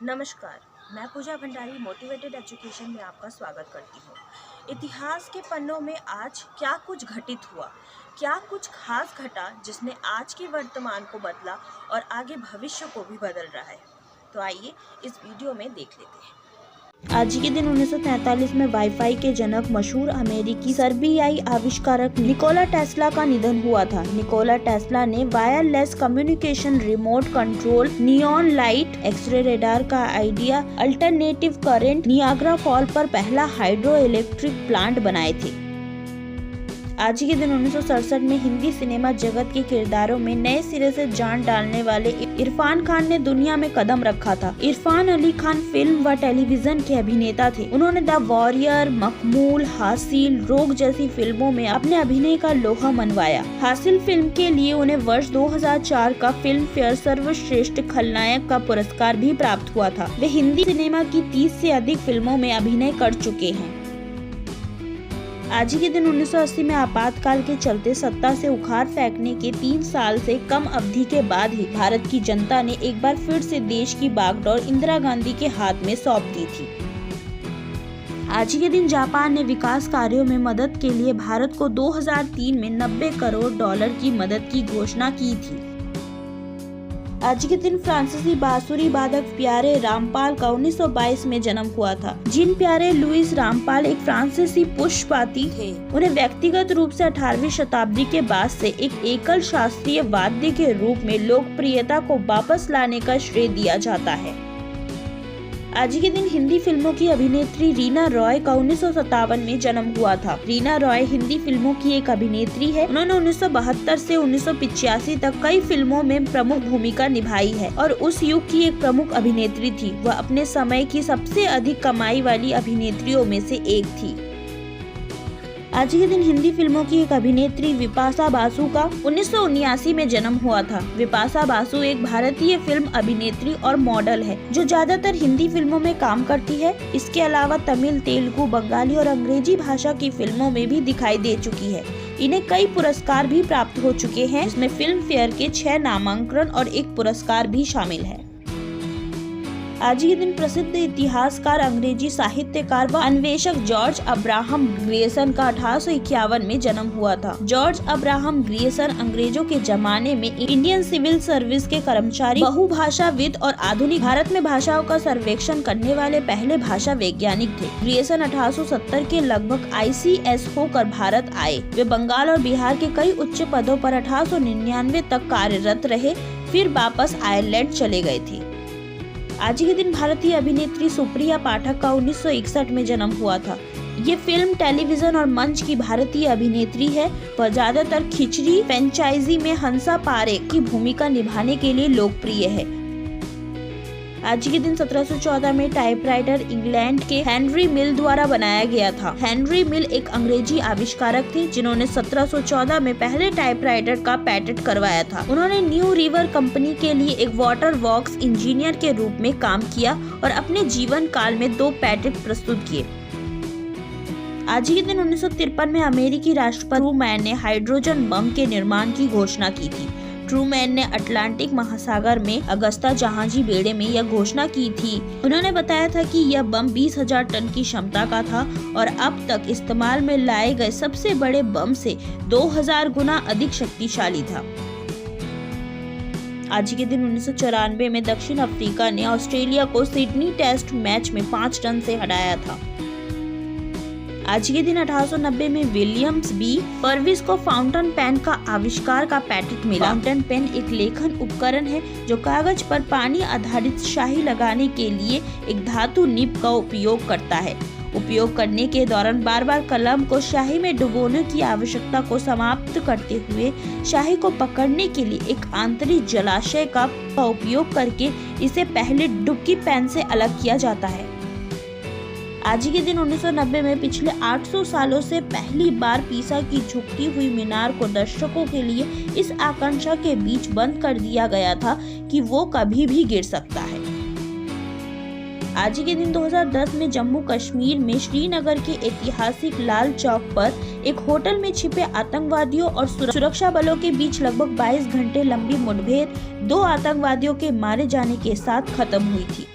नमस्कार, मैं पूजा Bhandari motivated education में आपका स्वागत करती हूँ। इतिहास के पन्नों में आज क्या कुछ घटित हुआ, क्या कुछ खास घटा जिसने आज के वर्तमान को बदला और आगे भविष्य को भी बदल रहा है। तो आइए इस वीडियो में देख लेते हैं। आज के दिन 1943 में वाईफाई के जनक मशहूर अमेरिकी सर्बियाई आविष्कारक निकोला टेस्ला का निधन हुआ था। निकोला टेस्ला ने wireless communication, remote control, neon light, x ray radar का idea, alternative current, Niagara fall पर पहला हाइड्रो इलेक्ट्रिक प्लांट बनाए थे। आज के दिन 1967 में हिंदी सिनेमा जगत के किरदारों में नए सिरे से जान डालने वाले इरफान खान ने दुनिया में कदम रखा था। इरफान अली खान फिल्म व टेलीविजन के अभिनेता थे। उन्होंने द वॉरियर, मखमूल, हासिल, रोग जैसी फिल्मों में अपने अभिनय का लोहा मनवाया। हासिल फिल्म के लिए उन्हें वर्ष 2004 का फिल्म फेयर सर्वश्रेष्ठ खलनायक का पुरस्कार भी प्राप्त हुआ था। वे हिंदी सिनेमा की 30 से अधिक फिल्मों में अभिनय कर चुके हैं। आज के दिन 1980 में आपातकाल के चलते सत्ता से उखाड़ फेंकने के 3 साल से कम अवधि के बाद ही भारत की जनता ने एक बार फिर से देश की बागडोर इंदिरा गांधी के हाथ में सौंप दी थी। आज के दिन जापान ने विकास कार्यों में मदद के लिए भारत को 2003 में $90 करोड़ की मदद की घोषणा की थी। आज के दिन फ्रांसीसी बांसुरी वादक प्यारे रामपाल का 1922 में जन्म हुआ था। जीन प्यारे लुइस रामपाल एक फ्रांसीसी पुष्पाती थे। उन्हें व्यक्तिगत रूप से 18वीं शताब्दी के बाद से एक एकल शास्त्रीय वाद्य के रूप में लोकप्रियता को वापस लाने का श्रेय दिया जाता है। आज के दिन हिंदी फिल्मों की अभिनेत्री रीना रॉय का 1957 में जन्म हुआ था। रीना रॉय हिंदी फिल्मों की एक अभिनेत्री है। उन्होंने 1972 से 1985 तक कई फिल्मों में प्रमुख भूमिका निभाई है और उस युग की एक प्रमुख अभिनेत्री थी। वह अपने समय की सबसे अधिक कमाई वाली अभिनेत्रियों में से एक थी। आज के दिन हिंदी फिल्मों की एक अभिनेत्री विपाशा बासु का 1979 में जन्म हुआ था। विपाशा बासु एक भारतीय फिल्म अभिनेत्री और मॉडल है जो ज्यादातर हिंदी फिल्मों में काम करती है। इसके अलावा तमिल, तेलुगु, बंगाली और अंग्रेजी भाषा की फिल्मों में भी दिखाई दे चुकी है। इन्हें कई पुरस्कार भी प्राप्त हो चुके हैं, जिसमें फिल्म फेयर के 6 नामांकन और 1 पुरस्कार भी शामिल है। आज के दिन प्रसिद्ध इतिहासकार, अंग्रेजी साहित्यकार व अन्वेषक जॉर्ज अब्राहम ग्रियर्सन का 1851 में जन्म हुआ था। जॉर्ज अब्राहम ग्रियर्सन अंग्रेजों के जमाने में इंडियन सिविल सर्विस के कर्मचारी, बहुभाषाविद और आधुनिक भारत में भाषाओं का सर्वेक्षण करने वाले पहले भाषा वैज्ञानिक थे। ग्रियर्सन 1870 के लगभग ICS होकर भारत आए। वे बंगाल और बिहार के कई उच्च पदों पर 1899 तक कार्यरत रहे, फिर वापस आयरलैंड चले गए थे। आज के दिन भारतीय अभिनेत्री सुप्रिया पाठक का 1961 में जन्म हुआ था। ये फिल्म, टेलीविजन और मंच की भारतीय अभिनेत्री है। वह ज्यादातर खिचड़ी फ्रेंचाइजी में हंसा पारेख की भूमिका निभाने के लिए लोकप्रिय है। आज के दिन 1714 में टाइपराइटर इंग्लैंड के हेनरी मिल द्वारा बनाया गया था। हेनरी मिल एक अंग्रेजी आविष्कारक थे जिन्होंने 1714 में पहले टाइपराइटर का पेटेंट करवाया था। उन्होंने न्यू रिवर कंपनी के लिए एक वाटर वर्क्स इंजीनियर के रूप में काम किया और अपने जीवन काल में 2 पेटेंट प्रस्तुत किए। आज के दिन 1953 में अमेरिकी राष्ट्रपति ट्रूमैन ने हाइड्रोजन बम के निर्माण की घोषणा की थी। ट्रूमैन ने अटलांटिक महासागर में अगस्ता जहाजी बेड़े में यह घोषणा की थी। उन्होंने बताया था कि यह बम 20,000 टन की क्षमता का था और अब तक इस्तेमाल में लाए गए सबसे बड़े बम से 2000 गुना अधिक शक्तिशाली था। आज के दिन 1994 में दक्षिण अफ्रीका ने ऑस्ट्रेलिया को सिडनी टेस्ट मैच में 5 रन से हराया था। आज के दिन 1890 में विलियम्स बी परविस को फाउंटेन पेन का आविष्कार का पेटेंट मिला। फाउंटेन पेन एक लेखन उपकरण है जो कागज पर पानी आधारित स्याही लगाने के लिए एक धातु निब का उपयोग करता है। उपयोग करने के दौरान बार बार कलम को स्याही में डुबोने की आवश्यकता को समाप्त करते हुए स्याही को पकड़ने के लिए एक आंतरिक जलाशय का उपयोग करके इसे पहले डुबकी पेन से अलग किया जाता है। आज के दिन 1990 में पिछले 800 सालों से पहली बार पीसा की झुकती हुई मीनार को दर्शकों के लिए इस आकांक्षा के बीच बंद कर दिया गया था कि वो कभी भी गिर सकता है। आज के दिन 2010 में जम्मू कश्मीर में श्रीनगर के ऐतिहासिक लाल चौक पर एक होटल में छिपे आतंकवादियों और सुरक्षा बलों के बीच लगभग 22 घंटे लंबी मुठभेड़ 2 आतंकवादियों के मारे जाने के साथ खत्म हुई थी।